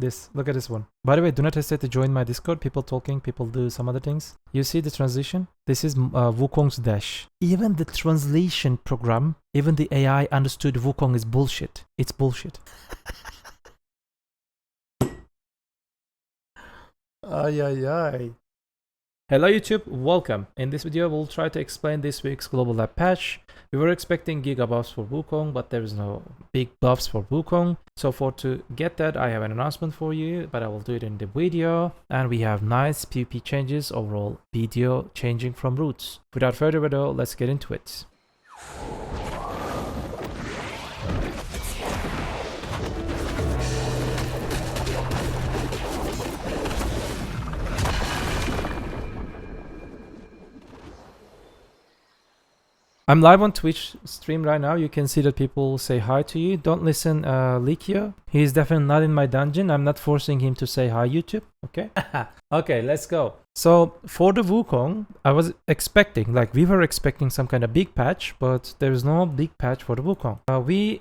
This. Look at this one. By the way, do not hesitate to join my Discord. People talking, people do some other things. You see the transition? This is Wukong's dash. Even the translation program, even the AI understood Wukong is bullshit. It's bullshit. Ay, ay, ay. Hello YouTube, welcome. In this video, we'll try to explain this week's global lab patch. We were expecting giga buffs for Wukong, but there is no big buffs for Wukong. So to get that, I have an announcement for you, but I will do it in the video. And we have nice PvP changes, overall BDO changing from roots. Without further ado, let's get into it. I'm live on Twitch stream right now. You can see that people say hi to you. Don't listen, Likio. He's definitely not in my dungeon. I'm not forcing him to say hi, YouTube. Okay? Okay, let's go. So for the Wukong, I was expecting, we were expecting some kind of big patch, but there is no big patch for the Wukong.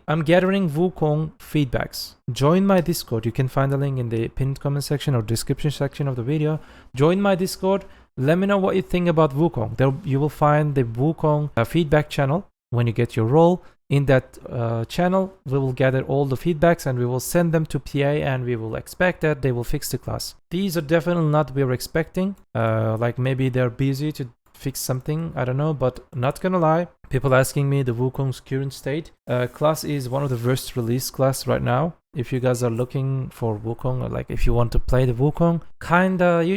I'm gathering Wukong feedbacks. Join my Discord. You can find the link in the pinned comment section or description section of the video. Join my Discord. Let me know what you think about Wukong. There you will find the Wukong feedback channel when you get your role. In that channel, we will gather all the feedbacks and we will send them to PA and we will expect that they will fix the class. These are definitely not we were expecting. Like maybe they're busy to fix something, I don't know, but not gonna lie. People asking me the Wukong's current state. Class is one of the worst released class right now. If you guys are looking for Wukong, or if you want to play the Wukong,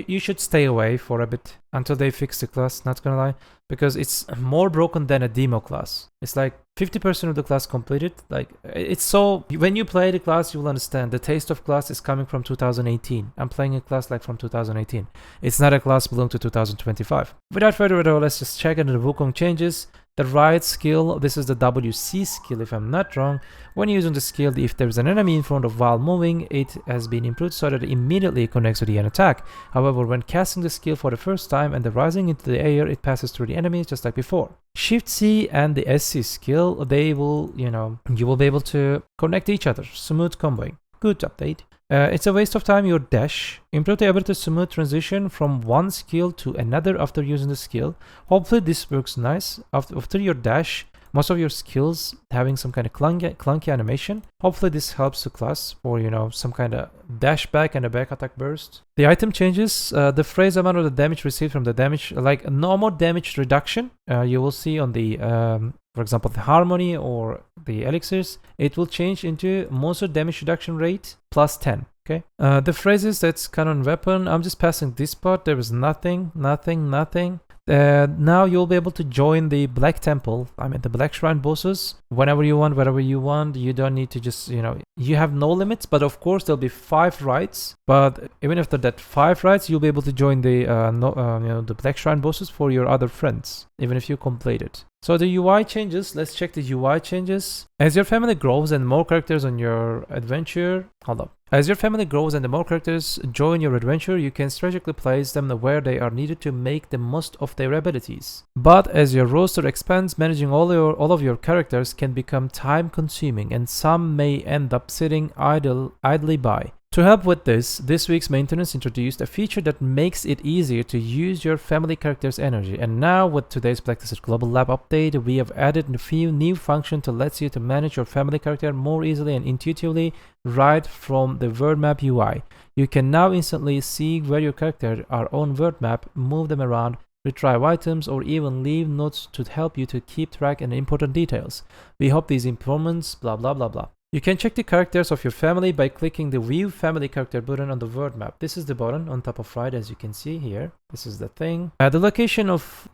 you should stay away for a bit until they fix the class, not gonna lie, because it's more broken than a demo class. It's like 50% of the class completed. It's so, when you play the class, you will understand the taste of class is coming from 2018. I'm playing a class from 2018. It's not a class belonging to 2025. Without further ado, let's just check into the Wukong changes. The right skill, this is the WC skill if I'm not wrong. When using the skill, if there's an enemy in front of while moving, it has been improved so that it immediately connects to the end attack. However, when casting the skill for the first time and the rising into the air, it passes through the enemies just like before. Shift C and the SC skill, they will, you will be able to connect each other. Smooth comboing. Good update. It's a waste of time, your dash. Improve the ability to smooth transition from one skill to another after using the skill. Hopefully this works nice. After your dash, most of your skills having some kind of clunky animation. Hopefully this helps the class for, some kind of dash back and a back attack burst. The item changes, the phrase amount of the damage received from the damage, no more damage reduction. You will see on the, for example, the harmony or the elixirs, it will change into monster damage reduction rate plus 10. Okay. The phrases, that's canon weapon. I'm just passing this part. There is nothing. Now you'll be able to join the Black Temple, the Black Shrine bosses, whenever you want, wherever you want. You don't need to just, you have no limits, but of course there'll be 5 rights. But even after that 5 rights, you'll be able to join the, the Black Shrine bosses for your other friends, even if you complete it. So the UI changes, let's check the UI changes. As your family grows and more characters on your adventure, As your family grows and the more characters join your adventure, you can strategically place them where they are needed to make the most of their abilities. But as your roster expands, managing all of your characters can become time consuming and some may end up sitting idly by. To help with this week's maintenance introduced a feature that makes it easier to use your family character's energy. And now with today's Black Desert Global Lab update, we have added a few new functions to let you to manage your family character more easily and intuitively right from the word map UI. You can now instantly see where your character are on word map, move them around, retrieve items, or even leave notes to help you to keep track of important details. We hope these improvements, blah blah blah blah. You can check the characters of your family by clicking the View Family Character button on the word map. This is the button on top of right, as you can see here. This is the thing. The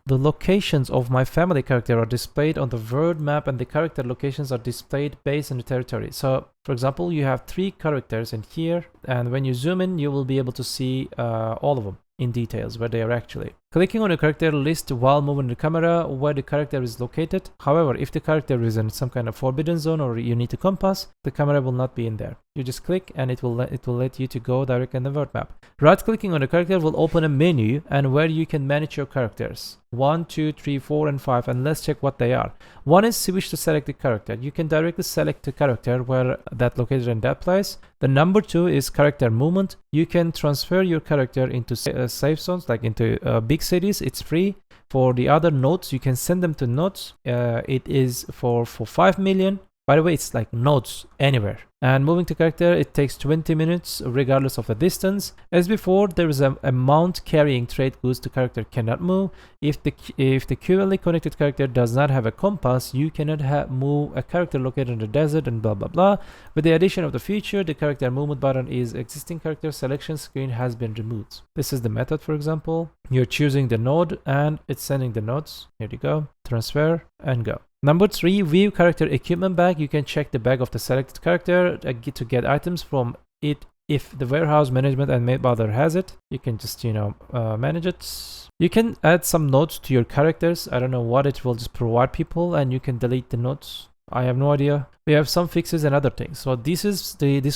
locations of my family character are displayed on the word map, and the character locations are displayed based on the territory. So, for example, you have 3 characters in here, and when you zoom in, you will be able to see all of them in details where they are actually. Clicking on a character list while moving the camera where the character is located. However, if the character is in some kind of forbidden zone or you need a compass, the camera will not be in there. You just click and it will let you to go direct in the world map. Right clicking on the character will open a menu and where you can manage your characters. 1, 2, 3, 4, and 5, and let's check what they are. One is switch to select the character. You can directly select the character where that located in that place. The number 2 is character movement. You can transfer your character into safe zones, like into big cities. It's free. For the other nodes, you can send them to nodes. It is for 5 million. By the way, it's like nodes anywhere. And moving to character, it takes 20 minutes regardless of the distance. As before, there is a mount carrying trade goods. The character cannot move. If the QoL connected character does not have a compass, you cannot move a character located in the desert and blah blah blah. With the addition of the feature, the character movement button is existing character selection screen has been removed. This is the method, for example. You're choosing the node and it's sending the nodes. Here you go. Transfer and go. Number 3, view character equipment bag. You can check the bag of the selected character to get items from it. If the warehouse management and made butler has it, you can just, manage it. You can add some notes to your characters. I don't know what it will just provide people, and you can delete the notes. I have no idea. We have some fixes and other things. So this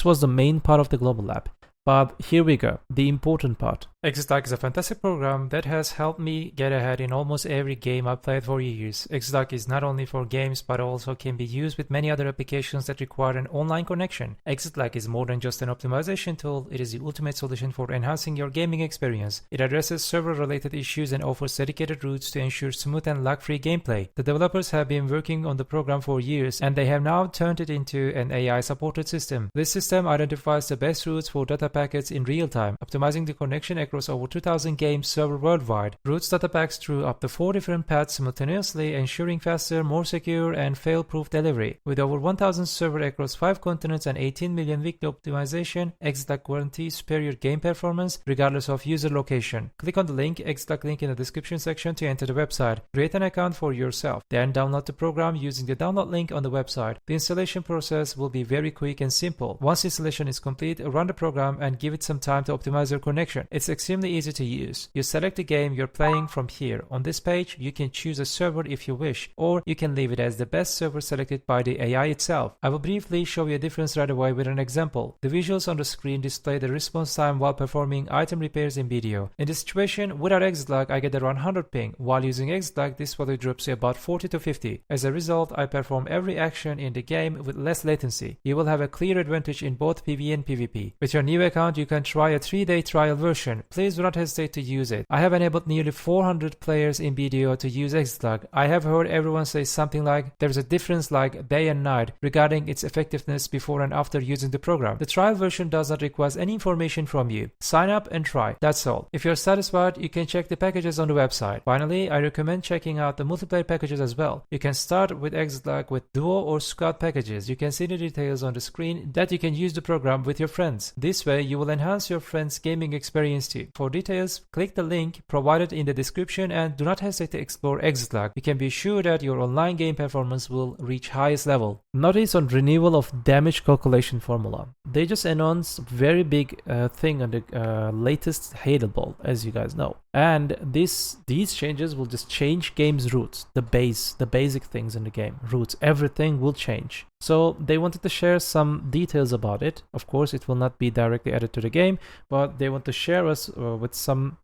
was the main part of the global lab. But here we go, the important part. Exitlag is a fantastic program that has helped me get ahead in almost every game I've played for years. Exitlag is not only for games but also can be used with many other applications that require an online connection. Exitlag is more than just an optimization tool, it is the ultimate solution for enhancing your gaming experience. It addresses several related issues and offers dedicated routes to ensure smooth and lag-free gameplay. The developers have been working on the program for years and they have now turned it into an AI-supported system. This system identifies the best routes for data packets in real time, optimizing the connection across over 2,000 games server worldwide. Routes data packs through up to 4 different paths simultaneously, ensuring faster, more secure, and fail-proof delivery. With over 1,000 servers across 5 continents and 18 million weekly optimization, Exitlag guarantees superior game performance regardless of user location. Click on the Exitlag link in the description section to enter the website. Create an account for yourself, then download the program using the download link on the website. The installation process will be very quick and simple. Once installation is complete, run the program and give it some time to optimize your connection. It's extremely easy to use. You select the game you're playing from here. On this page, you can choose a server if you wish, or you can leave it as the best server selected by the AI itself. I will briefly show you a difference right away with an example. The visuals on the screen display the response time while performing item repairs in BDO. In this situation, without Exitlag, I get around 100 ping. While using Exitlag, this value drops to about 40 to 50. As a result, I perform every action in the game with less latency. You will have a clear advantage in both PvE and PvP. With your new account, you can try a 3-day trial version. Please do not hesitate to use it. I have enabled nearly 400 players in BDO to use Exitlag. I have heard everyone say something like there's a difference like day and night regarding its effectiveness before and after using the program. The trial version does not require any information from you. Sign up and try. That's all. If you're satisfied, you can check the packages on the website. Finally, I recommend checking out the multiplayer packages as well. You can start with Exitlag with duo or squad packages. You can see the details on the screen that you can use the program with your friends. This way, you will enhance your friends' gaming experience too. For details, click the link provided in the description and do not hesitate to explore Exitlag. You can be sure that your online game performance will reach highest level. Notice on renewal of damage calculation formula. They just announced very big thing on the latest Hater Ball, as you guys know. And these changes will just change game's roots, the basic things in the game, roots, everything will change. So they wanted to share some details about it. Of course, it will not be directly added to the game, but they want to share us with some,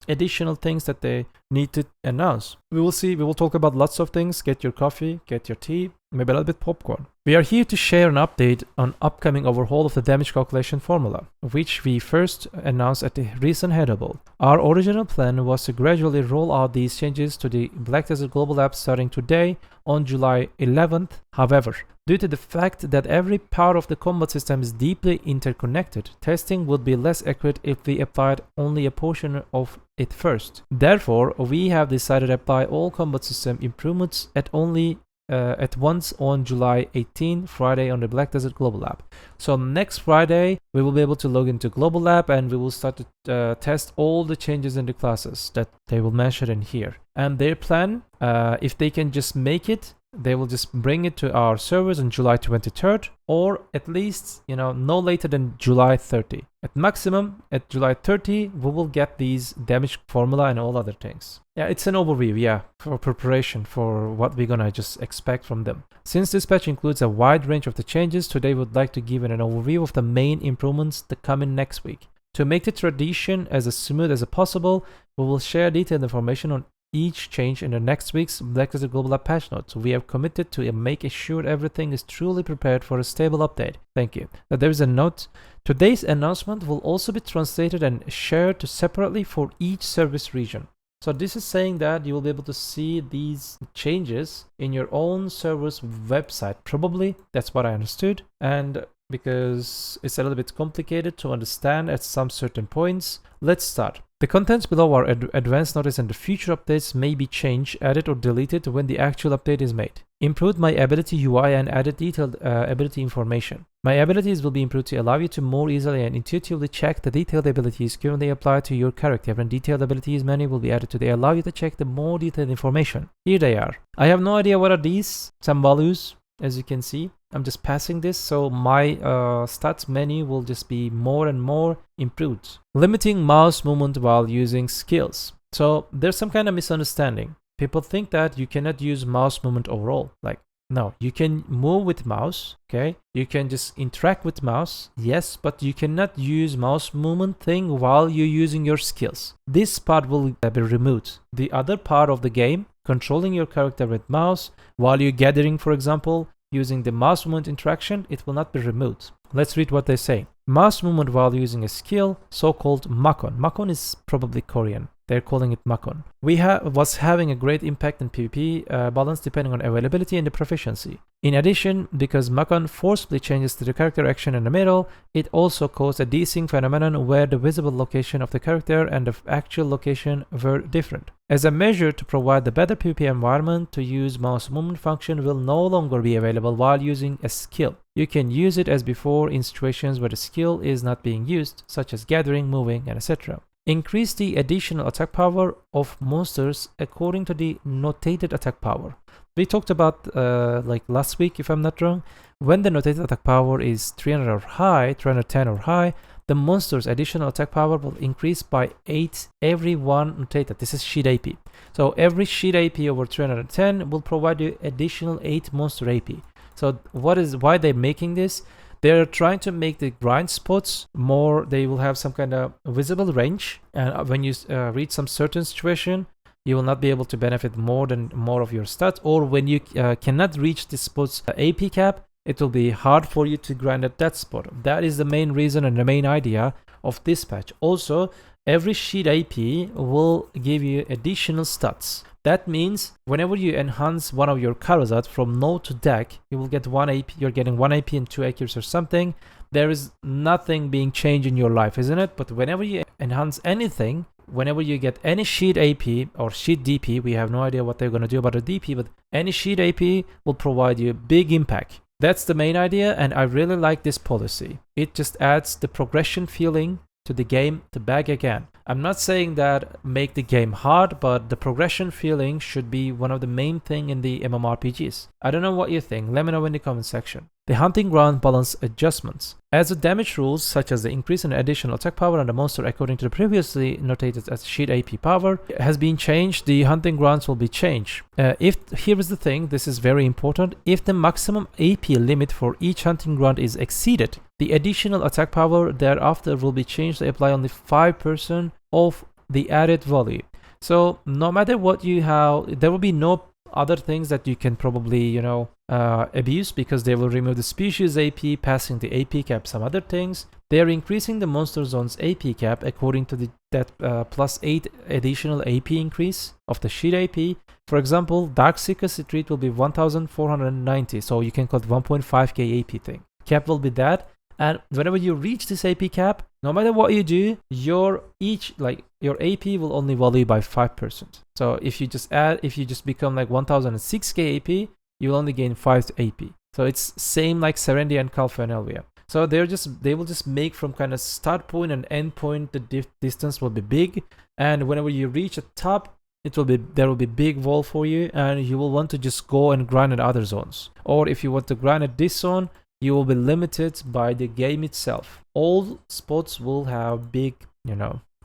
additional things that they need to announce. We will see. We will talk about lots of things. Get your coffee, get your tea, maybe a little bit popcorn. We are here to share an update on upcoming overhaul of the damage calculation formula, which we first announced at the recent Hater Ball. Our original plan was to gradually roll out these changes to the Black Desert Global Lab starting today on July 11th. However, due to the fact that every part of the combat system is deeply interconnected, testing would be less accurate if we applied only a portion of it first. Therefore, we have decided to apply all combat system improvements at once on July 18, Friday on the Black Desert Global Lab. So next Friday, we will be able to log into Global Lab and we will start to test all the changes in the classes that they will mention in here. And their plan, if they can just make it, they will just bring it to our servers on July 23rd, or at least, no later than July 30. At maximum, at July 30, we will get these damage formula and all other things. Yeah, it's an overview, yeah, for preparation for what we're gonna just expect from them. Since this patch includes a wide range of the changes, today we would like to give an overview of the main improvements that come in next week. To make the transition as smooth as possible, we will share detailed information on each change in the next week's Black Desert Global App patch notes. We have committed to make sure everything is truly prepared for a stable update. Thank you. There is a note. Today's announcement will also be translated and shared separately for each service region. So this is saying that you will be able to see these changes in your own server's website. Probably, that's what I understood. And because it's a little bit complicated to understand at some certain points, let's start. The contents below are advanced notice, and the future updates may be changed, added or deleted when the actual update is made. Improved My Ability UI and added detailed ability information. My Abilities will be improved to allow you to more easily and intuitively check the detailed abilities currently applied to your character, and detailed abilities menu will be added to allow you to check the more detailed information. Here they are. I have no idea what are these, some values, as you can see. I'm just passing this, so my stats menu will just be more and more improved. Limiting mouse movement while using skills. So there's some kind of misunderstanding. People think that you cannot use mouse movement overall. Like, no, you can move with mouse, okay? You can just interact with mouse, yes, but you cannot use mouse movement thing while you're using your skills. This part will be removed. The other part of the game, controlling your character with mouse while you're gathering, for example, using the mouse movement interaction, it will not be removed. Let's read what they say. Mouse movement while using a skill, so-called Makon. Makon is probably Korean. They're calling it Makon. Was having a great impact in PvP balance depending on availability and the proficiency. In addition, because Makon forcibly changes to the character action in the middle, it also caused a desync phenomenon where the visible location of the character and the actual location were different. As a measure to provide the better PvP environment, to use mouse movement function will no longer be available while using a skill. You can use it as before in situations where the skill is not being used, such as gathering, moving, and etc. Increase the additional attack power of monsters according to the notated attack power. We talked about like last week, if I'm not wrong, when the notated attack power is 300 or high, 310 or high, the monster's additional attack power will increase by 8 every one notated. This is sheet AP. So every sheet AP over 310 will provide you additional 8 monster AP. So why they're making this? They're trying to make the grind spots more, they will have some kind of visible range, and when you reach some certain situation, you will not be able to benefit more of your stats, or when you cannot reach the spot's AP cap, it will be hard for you to grind at that spot. That is the main reason and the main idea of this patch. Also, every sheet AP will give you additional stats. That means whenever you enhance one of your Karozat from node to deck, you will get 1 AP, you're getting 1 AP and 2 accuracy or something. There is nothing being changed in your life, isn't it? But whenever you enhance anything, whenever you get any sheet AP or sheet DP, we have no idea what they're going to do about the DP, but any sheet AP will provide you big impact. That's the main idea, and I really like this policy. It just adds the progression feeling to the game to back again. I'm not saying that make the game hard, but the progression feeling should be one of the main thing in the MMORPGs. I don't know what you think, let me know in the comment section. The hunting ground balance adjustments. As the damage rules, such as the increase in additional attack power on the monster according to the previously notated as sheet AP power, has been changed, the hunting grounds will be changed. Here is the thing, this is very important. If the maximum AP limit for each hunting ground is exceeded, the additional attack power thereafter will be changed to apply only 5% of the added value. So no matter what you have, there will be no other things that you can probably, abuse, because they will remove the species AP, passing the AP cap, some other things. They are increasing the monster zone's AP cap according to that plus 8 additional AP increase of the sheet AP. For example, Darkseeker Street will be 1490, so you can call it 1.5k AP thing. Cap will be that, and whenever you reach this AP cap, no matter what you do, your AP will only value by 5%. So if you just become like 1006k AP, you will only gain 5 AP. So it's same like Serenity and Kalfa and Elvia. So they will just make from kind of start point and end point, the distance will be big, and whenever you reach a top, there will be big wall for you, and you will want to just go and grind at other zones. Or if you want to grind at this zone, you will be limited by the game itself. All spots will have big,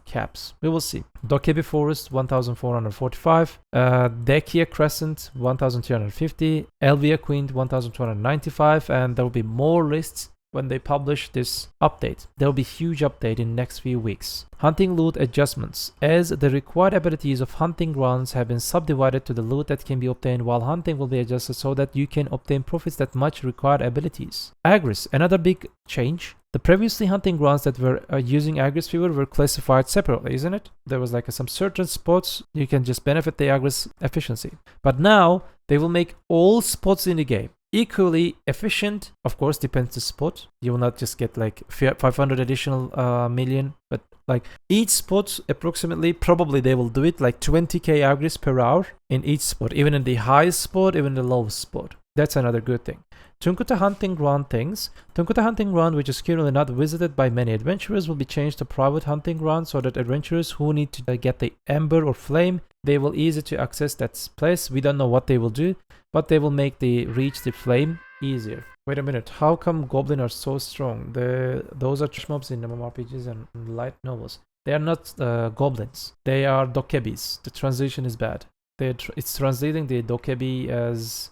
caps. We will see. Dokkaebi Forest 1445, Dekia Crescent 1350, Elvia Queen 1295, and there will be more lists when they publish this update. There will be huge update in next few weeks. Hunting loot adjustments. As the required abilities of hunting grounds have been subdivided to the loot that can be obtained while hunting will be adjusted so that you can obtain profits that match required abilities. Agris, another big change. The previously hunting grounds that were using Agris Fever were classified separately, isn't it? There was like some certain spots you can just benefit the Agris efficiency. But now they will make all spots in the game equally efficient. Of course, depends the spot. You will not just get like 500 additional million, but like each spot approximately, probably they will do it like 20k Agris per hour in each spot, even in the highest spot, even the lowest spot. That's another good thing. Tunkuta Hunting Ground things. Tunkuta Hunting Ground, which is currently not visited by many adventurers, will be changed to private hunting ground so that adventurers who need to get the Ember or Flame, they will easy to access that place. We don't know what they will do, but they will make the reach the flame easier. Wait a minute, how come Goblin are so strong? Those are trash mobs in MMORPGs and light novels. They are not goblins. They are Dokkaebis. The translation is bad. It's translating the Dokkaebi as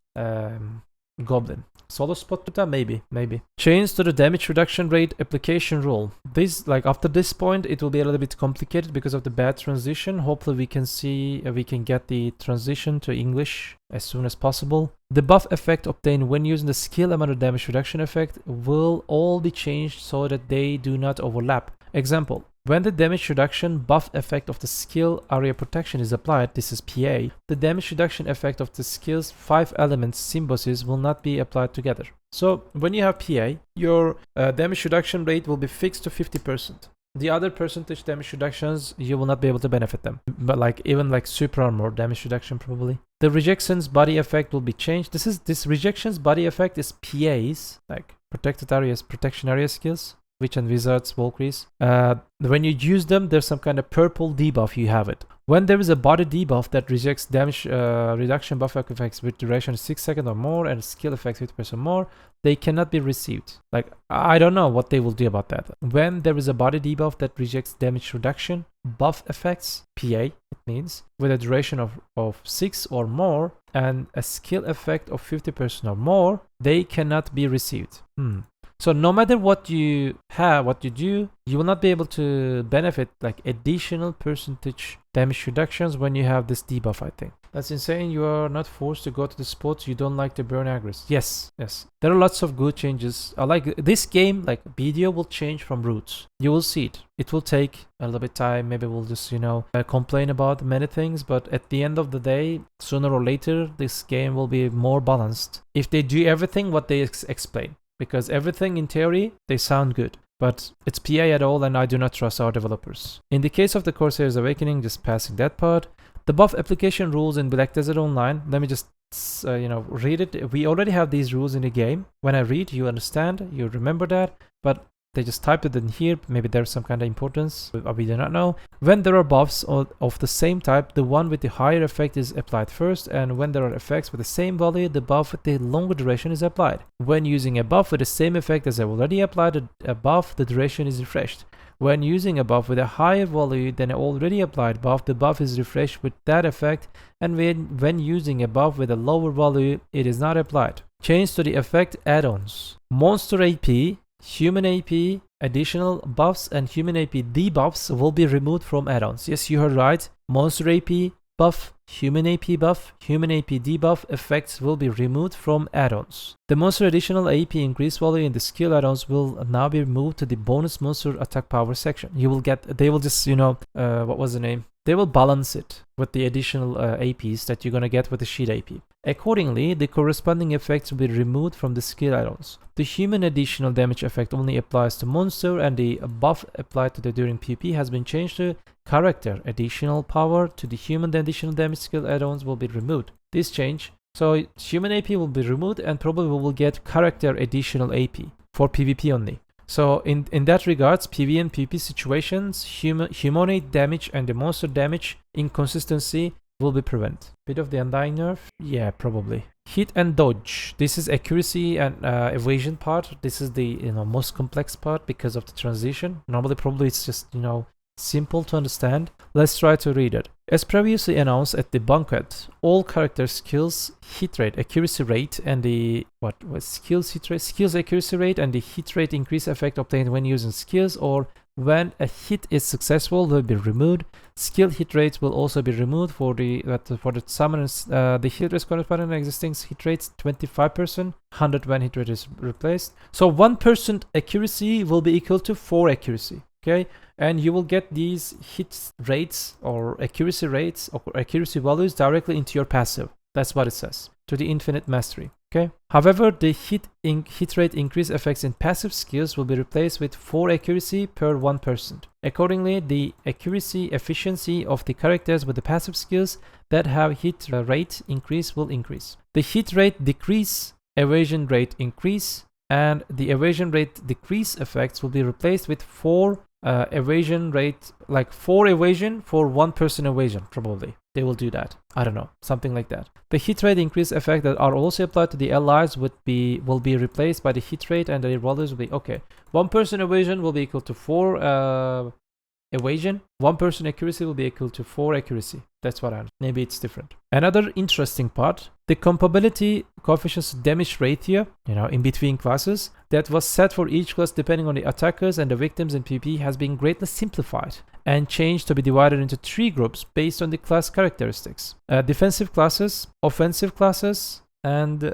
goblin. Solo spot, maybe. Change to the damage reduction rate application rule. This, like after this point, it will be a little bit complicated because of the bad transition. Hopefully we can see, we can get the transition to English as soon as possible. The buff effect obtained when using the skill amount of damage reduction effect will all be changed so that they do not overlap. Example, when the damage reduction buff effect of the skill area protection is applied, this is PA, the damage reduction effect of the skill's 5 elements symbiosis will not be applied together. So when you have PA, your damage reduction rate will be fixed to 50%. The other percentage damage reductions, you will not be able to benefit them. But like even like super armor damage reduction probably. The rejections body effect will be changed. This rejections body effect is PAs, like protected areas, protection area skills. Witch and Wizards, Valkyries. When you use them, there's some kind of purple debuff, you have it. When there is a body debuff that rejects damage reduction buff effects with duration 6 seconds or more and skill effects 50% more, they cannot be received. Like, I don't know what they will do about that. When there is a body debuff that rejects damage reduction buff effects, PA, it means, with a duration of 6 or more and a skill effect of 50% or more, they cannot be received. So no matter what you have, what you do, you will not be able to benefit like additional percentage damage reductions when you have this debuff, I think. That's insane. You are not forced to go to the spots you don't like to burn Agris. Yes. There are lots of good changes. I like this game, like BDO will change from roots. You will see it. It will take a little bit time. Maybe we'll just, complain about many things. But at the end of the day, sooner or later, this game will be more balanced. If they do everything what they explain. Because everything in theory, they sound good. But it's PA at all and I do not trust our developers. In the case of the Corsair's Awakening, just passing that part. The buff application rules in Black Desert Online. Let me just, read it. We already have these rules in the game. When I read, you understand, you remember that. But they just typed it in here. Maybe there's some kind of importance. We do not know. When there are buffs of the same type, the one with the higher effect is applied first. And when there are effects with the same value, the buff with the longer duration is applied. When using a buff with the same effect as I already applied a buff, the duration is refreshed. When using a buff with a higher value than an already applied buff, the buff is refreshed with that effect. And when using a buff with a lower value, it is not applied. Change to the effect add-ons. Monster AP, human AP, additional buffs and human AP debuffs will be removed from add-ons. Yes, you heard right. Monster AP buff, human AP buff, human AP debuff effects will be removed from add-ons. The monster additional AP increase value in the skill add-ons will now be moved to the bonus monster attack power section. You will get, they will just, what was the name? They will balance it with the additional APs that you're going to get with the sheet AP. Accordingly, the corresponding effects will be removed from the skill add-ons. The human additional damage effect only applies to monster and the buff applied to the during PvP has been changed to character additional power to the human additional damage skill add-ons will be removed. This change, so human AP will be removed and probably we will get character additional AP for PvP only. So in that regards, PvE and PvP situations, humanoid damage and the monster damage inconsistency will be prevented. Bit of the Undying nerf? Yeah, probably. Hit and dodge. This is accuracy and evasion part. This is the most complex part because of the transition. Normally, probably it's just simple to understand. Let's try to read it. As previously announced at the banquet, all character skills hit rate, accuracy rate, and the skills hit rate, skills accuracy rate, and the hit rate increase effect obtained when using skills or when a hit is successful will be removed. Skill hit rates will also be removed for the summoners. The hit rates corresponding to existing hit rates 25%, 100 when hit rate is replaced. So 1% accuracy will be equal to 4 accuracy. Okay, and you will get these hit rates or accuracy values directly into your passive. That's what it says, to the infinite mastery. Okay. However, the hit rate increase effects in passive skills will be replaced with 4 accuracy per 1%. Accordingly, the accuracy efficiency of the characters with the passive skills that have hit rate increase will increase. The hit rate decrease, evasion rate increase, and the evasion rate decrease effects will be replaced with 4 evasion rate, like 4 evasion for 1% evasion. Probably they will do that. I don't know, something like that. The hit rate increase effect that are also applied to the allies will be replaced by the hit rate, and the rollers will be okay. 1% evasion will be equal to 4 evasion. 1% accuracy will be equal to 4 accuracy. That's what I know. Maybe it's different. Another interesting part, the compatibility coefficients damage ratio, in between classes, that was set for each class depending on the attackers and the victims in PvP has been greatly simplified and changed to be divided into 3 groups based on the class characteristics. Defensive classes, offensive classes, and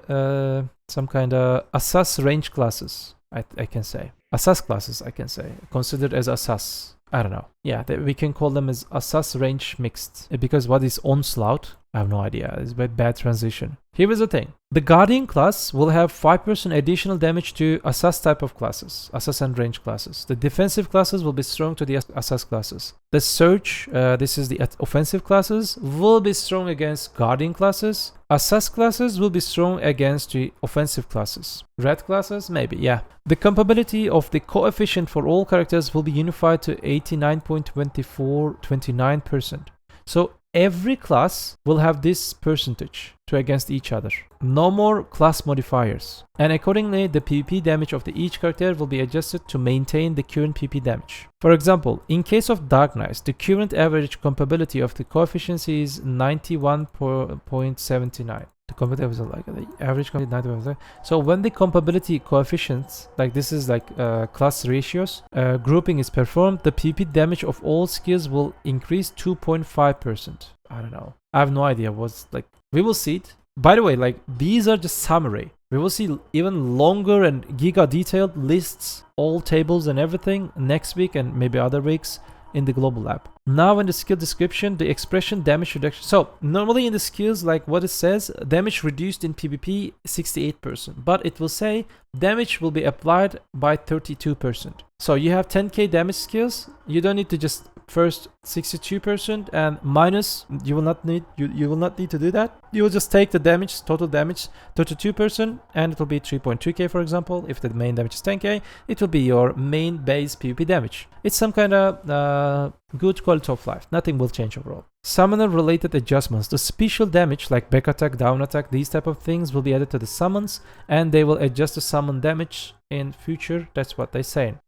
some kind of assas range classes, I can say. Assas classes, I can say. Considered as assas. I don't know. Yeah, we can call them as assas range mixed. Because what is onslaught? I have no idea. It's a bad transition. Here is the thing. The Guardian class will have 5% additional damage to Assas type of classes, Assas and range classes. The defensive classes will be strong to the Assas classes. The Surge, this is the offensive classes, will be strong against Guardian classes. Assas classes will be strong against the offensive classes. Red classes, maybe, yeah. The compatibility of the coefficient for all characters will be unified to 89.29%. So every class will have this percentage to against each other. No more class modifiers. And accordingly, the PvP damage of each character will be adjusted to maintain the current PvP damage. For example, in case of Dark Knights, the current average compatibility of the coefficient is 91.79. The compatibility is like the average compatibility 91%. So when the compatibility coefficients, like this is like class ratios, grouping is performed, the PvP damage of all skills will increase 2.5%. I don't know. I have no idea what's like. We will see it. By the way, like these are just summary. We will see even longer and giga detailed lists, all tables and everything next week and maybe other weeks in the global lab. Now in the skill description, the expression damage reduction. So normally in the skills, like what it says, damage reduced in PvP 68%, but it will say damage will be applied by 32%. So you have 10k damage skills. You don't need to just first 62% and minus. You will not need to do that. You will just take the damage, total damage 32%, and it will be 3.2k, for example. If the main damage is 10k, it will be your main base PvP damage. It's some kind of good quality of life. Nothing will change overall. Summoner related adjustments. The special damage like back attack, down attack, these type of things will be added to the summons, and they will adjust the summon damage in future. That's what they're saying.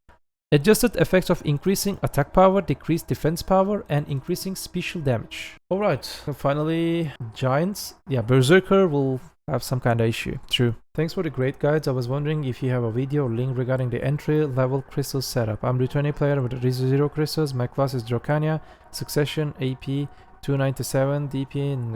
Adjusted effects of increasing attack power, decreased defense power, and increasing special damage. Alright, so finally, Giants. Yeah, Berserker will have some kind of issue. True. Thanks for the great guides. I was wondering if you have a video or link regarding the entry level crystal setup. I'm returning player with 0 crystals. My class is Dracania, Succession, AP, 297, DP, and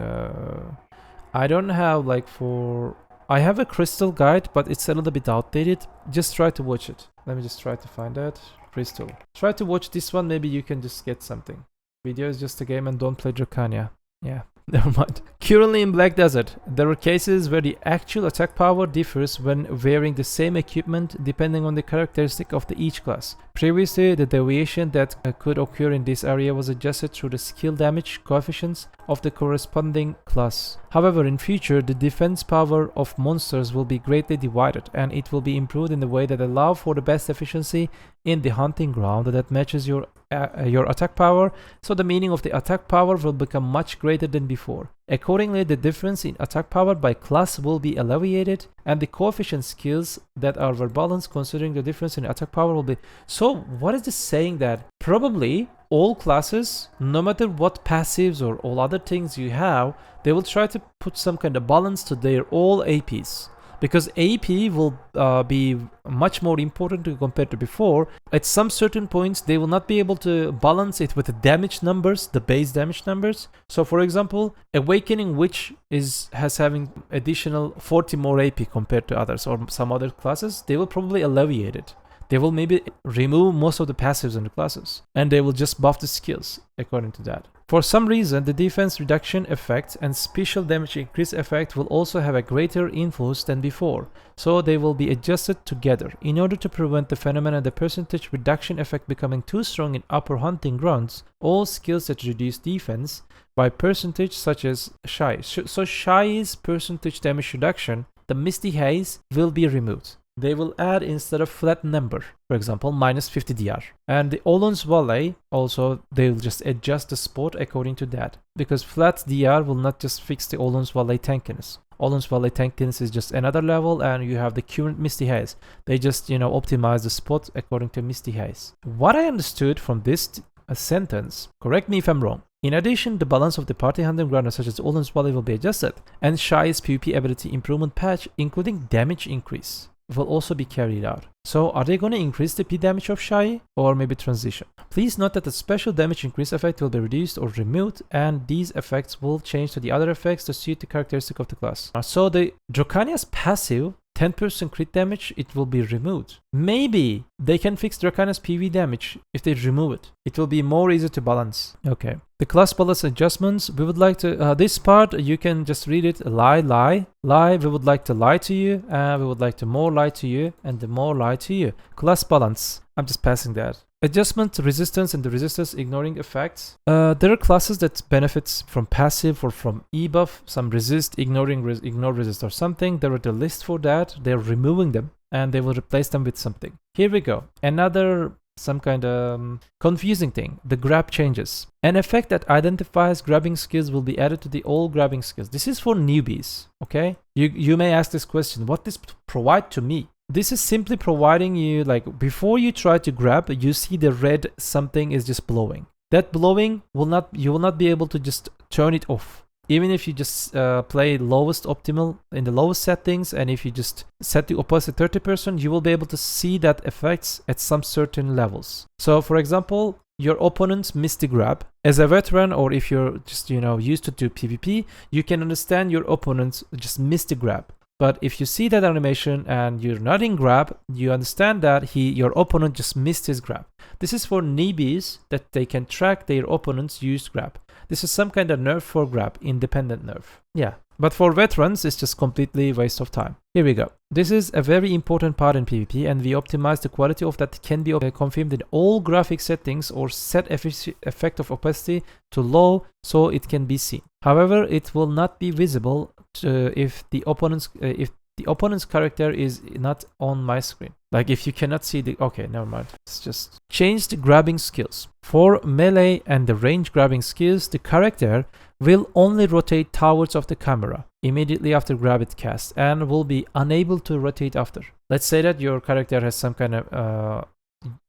I don't have like for... I have a crystal guide, but it's a little bit outdated. Just try to watch it. Let me just try to find that. Crystal. Try to watch this one. Maybe you can just get something. Video is just a game and don't play Dracania. Yeah, never mind. Currently in Black Desert, there are cases where the actual attack power differs when wearing the same equipment depending on the characteristic of each class. Previously, the deviation that could occur in this area was adjusted through the skill damage coefficients of the corresponding class. However, in future, the defense power of monsters will be greatly divided, and it will be improved in a way that allows for the best efficiency in the hunting ground that matches your your attack power, so the meaning of the attack power will become much greater than before. Accordingly, the difference in attack power by class will be alleviated, and the coefficient skills that are balanced considering the difference in attack power will be. So what is this saying? That probably all classes, no matter what passives or all other things you have, they will try to put some kind of balance to their all APs. Because AP will be much more important compared to before. At some certain points, they will not be able to balance it with the damage numbers, the base damage numbers. So for example, Awakening Witch has having additional 40 more AP compared to others or some other classes. They will probably alleviate it. They will maybe remove most of the passives in the classes, and they will just buff the skills according to that. For some reason, the defense reduction effect and special damage increase effect will also have a greater influence than before, so they will be adjusted together in order to prevent the phenomenon the percentage reduction effect becoming too strong in upper hunting grounds. All skills that reduce defense by percentage, such as Shy. So Shy's percentage damage reduction, the Misty Haze, will be removed. They will add, instead of flat number, for example, minus 50 DR. And the Olun's Valley, also, they will just adjust the spot according to that. Because flat DR will not just fix the Olun's Valley tankiness. Olun's Valley tankiness is just another level, and you have the current Misty Haze. They just, optimize the spot according to Misty Haze. What I understood from this sentence, correct me if I'm wrong. In addition, the balance of the party hunting ground such as Olun's Valley will be adjusted, and Shy's PvP ability improvement patch, including damage increase, will also be carried out. So are they going to increase the P damage of Shy, or maybe transition? Please note that the special damage increase effect will be reduced or removed, and these effects will change to the other effects to suit the characteristic of the class. So the Dracania's passive 10% crit damage, it will be removed. Maybe they can fix Dracania's PV damage if they remove it. It will be more easy to balance. Okay. The class balance adjustments, we would like to, this part, you can just read it, lie, we would like to lie to you, we would like to more lie to you, and the more lie to you. Class balance, I'm just passing that. Adjustment, resistance, and the resistance ignoring effects. There are classes that benefits from passive or from e-buff, some resist, ignore resist or something. There are the list for that. They're removing them and they will replace them with something. Here we go. Another some kind of confusing thing, the grab changes. An effect that identifies grabbing skills will be added to the all grabbing skills. This is for newbies, okay? You may ask this question, what does provide to me? This is simply providing you, like, before you try to grab, you see the red something is just blowing. That blowing you will not be able to just turn it off. Even if you just play lowest optimal in the lowest settings, and if you just set the opacity 30%, you will be able to see that effects at some certain levels. So for example, your opponents missed the grab. As a veteran, or if you're just used to do PvP, you can understand your opponents just missed the grab. But if you see that animation and you're not in grab, you understand that your opponent just missed his grab. This is for newbies, that they can track their opponent's used grab. This is some kind of nerf for grab, independent nerf. Yeah, but for veterans, it's just completely waste of time. Here we go. This is a very important part in PvP, and we optimize the quality of that can be confirmed in all graphic settings, or set effect of opacity to low so it can be seen. However, it will not be visible if the opponent's character is not on my screen. Like if you cannot see the, okay, never mind. Let's just change the grabbing skills. For melee and the range grabbing skills, the character will only rotate towards of the camera immediately after grab it cast, and will be unable to rotate after. Let's say that your character has some kind of,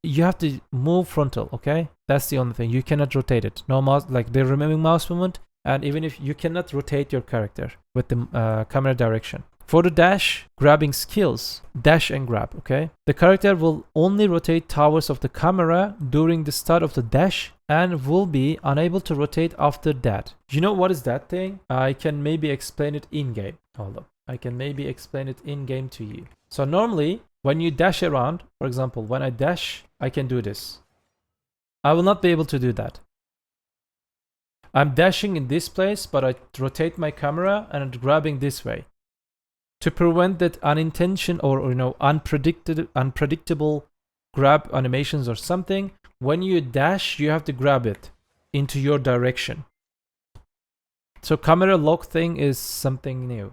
you have to move frontal, okay? That's the only thing. You cannot rotate it. No mouse, like they're removing mouse movement, and even if you cannot rotate your character with the camera direction. For the dash grabbing skills, dash and grab, okay? The character will only rotate towards of the camera during the start of the dash, and will be unable to rotate after that. You know what is that thing? I can maybe explain it in-game. Hold up. I can maybe explain it in-game to you. So normally, when you dash around, for example, when I dash, I can do this. I will not be able to do that. I'm dashing in this place, but I rotate my camera and I'm grabbing this way. To prevent that unintentional or unpredictable grab animations or something, when you dash, you have to grab it into your direction. So camera lock thing is something new.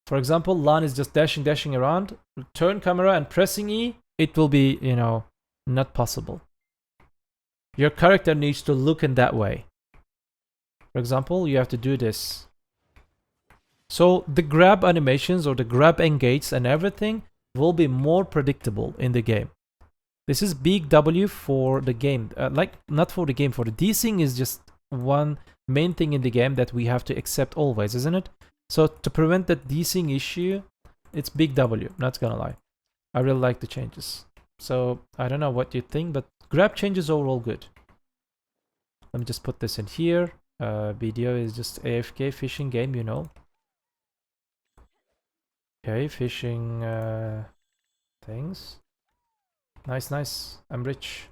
For example, Lan is just dashing around, turn camera and pressing E, it will be, Not possible. Your character needs to look in that way. For example, you have to do this. So the grab animations or the grab engage and everything will be more predictable in the game. This is big W for the game. Like, not for the game, for the desync is just one main thing in the game that we have to accept always, isn't it? So to prevent that desync issue, it's big W, not gonna lie. I really like the changes. So I don't know what you think, but grab changes overall good. Let me just put this in here. BDO is just AFK fishing game, you know. Okay, fishing things. Nice, nice. I'm rich.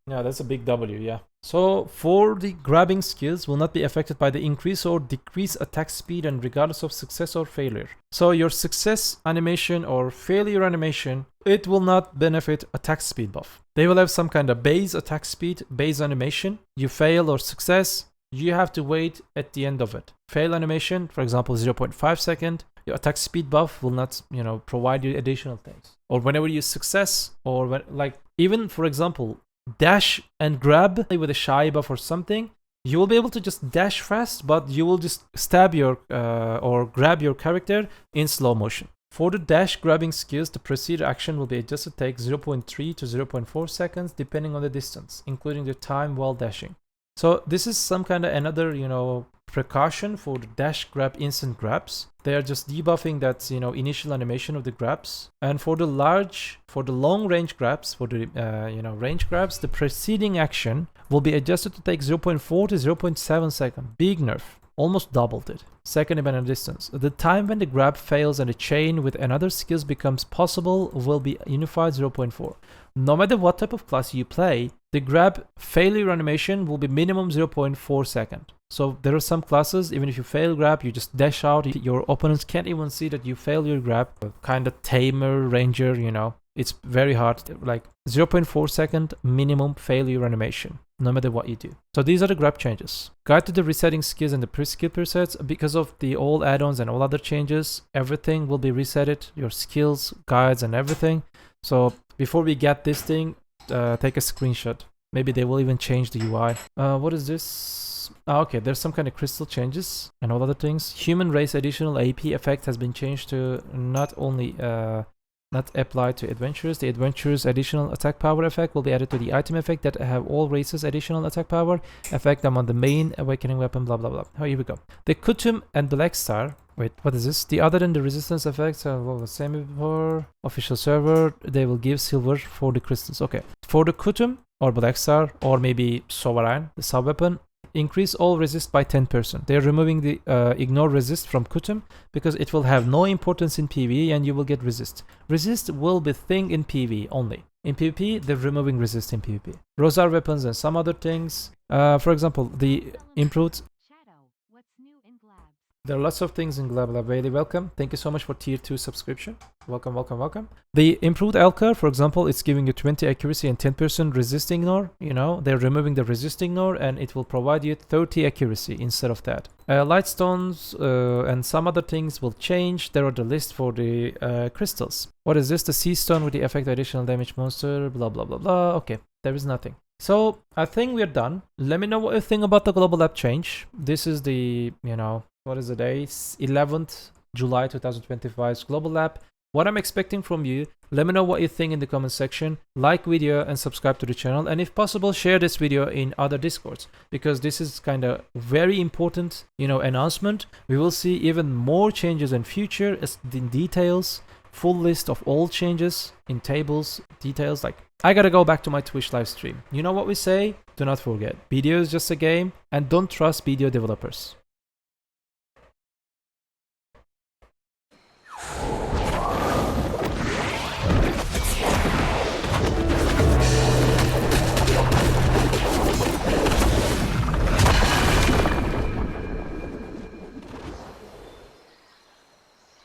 Yeah, that's a big W, yeah. So for the grabbing skills will not be affected by the increase or decrease attack speed and regardless of success or failure. So your success animation or failure animation, it will not benefit attack speed buff. They will have some kind of base attack speed, base animation. You fail or success, you have to wait at the end of it. Fail animation, for example, 0.5 second. Your attack speed buff will not, you know, provide you additional things. Or whenever you success, or when, like, even for example, dash and grab with a shy buff or something, you will be able to just dash fast, but you will just stab your or grab your character in slow motion. For the dash grabbing skills, the precede action will be adjusted to take 0.3 to 0.4 seconds depending on the distance, including the time while dashing. So this is some kind of another, you know, precaution for the dash grab instant grabs. They are just debuffing that, you know, initial animation of the grabs. And for the long range grabs, for the you know, range grabs, the preceding action will be adjusted to take 0.4 to 0.7 seconds. Big nerf, almost doubled it. Second event distance. The time when the grab fails and the chain with another skills becomes possible will be unified 0.4. No matter what type of class you play, the grab failure animation will be minimum 0.4 seconds. So there are some classes, even if you fail grab, you just dash out. Your opponents can't even see that you fail your grab. Kind of tamer, ranger, you know. It's very hard. Like 0.4 second minimum failure animation, no matter what you do. So these are the grab changes. Guide to the resetting skills and the skill presets. Because of the all add-ons and all other changes, everything will be resetted. Your skills, guides, and everything. So before we get this thing, take a screenshot. Maybe they will even change the UI. What is this? Okay, there's some kind of crystal changes and all other things. Human race additional AP effect has been changed to not only not apply to adventurers. The adventurers additional attack power effect will be added to the item effect that have all races additional attack power effect them on the main awakening weapon, blah blah blah. Oh, here we go. The Kutum and Black Star. Wait, what is this? The other than the resistance effects are what was same before. Official server, they will give silver for the crystals. Okay. For the Kutum or Black Star or maybe Sovereign, the sub weapon, increase all resist by 10%. They are removing the ignore resist from Kutum because it will have no importance in PvE and you will get resist. Resist will be thing in PvE only. In PvP, they're removing resist in PvP. Rosar weapons and some other things. For example, the improved... There are lots of things in Glab Lab. Really welcome. Thank you so much for tier 2 subscription. Welcome, welcome, welcome. The improved Elcar, for example, it's giving you 20 accuracy and 10% resist ignore. You know, they're removing the resist ignore and it will provide you 30 accuracy instead of that. Lightstones and some other things will change. There are the list for the crystals. What is this? The sea stone with the effect additional damage monster, blah, blah, blah, blah. Okay, there is nothing. So I think we're done. Let me know what you think about the global app change. This is the, you know, what is the day? 11th July 2025's global app. What I'm expecting from you, let me know what you think in the comment section. Like video and subscribe to the channel. And if possible, share this video in other discords because this is kind of very important, you know, announcement. We will see even more changes in future as in details, full list of all changes in tables, details. Like I gotta go back to my Twitch live stream. You know what we say? Do not forget, BDO is just a game and don't trust BDO developers.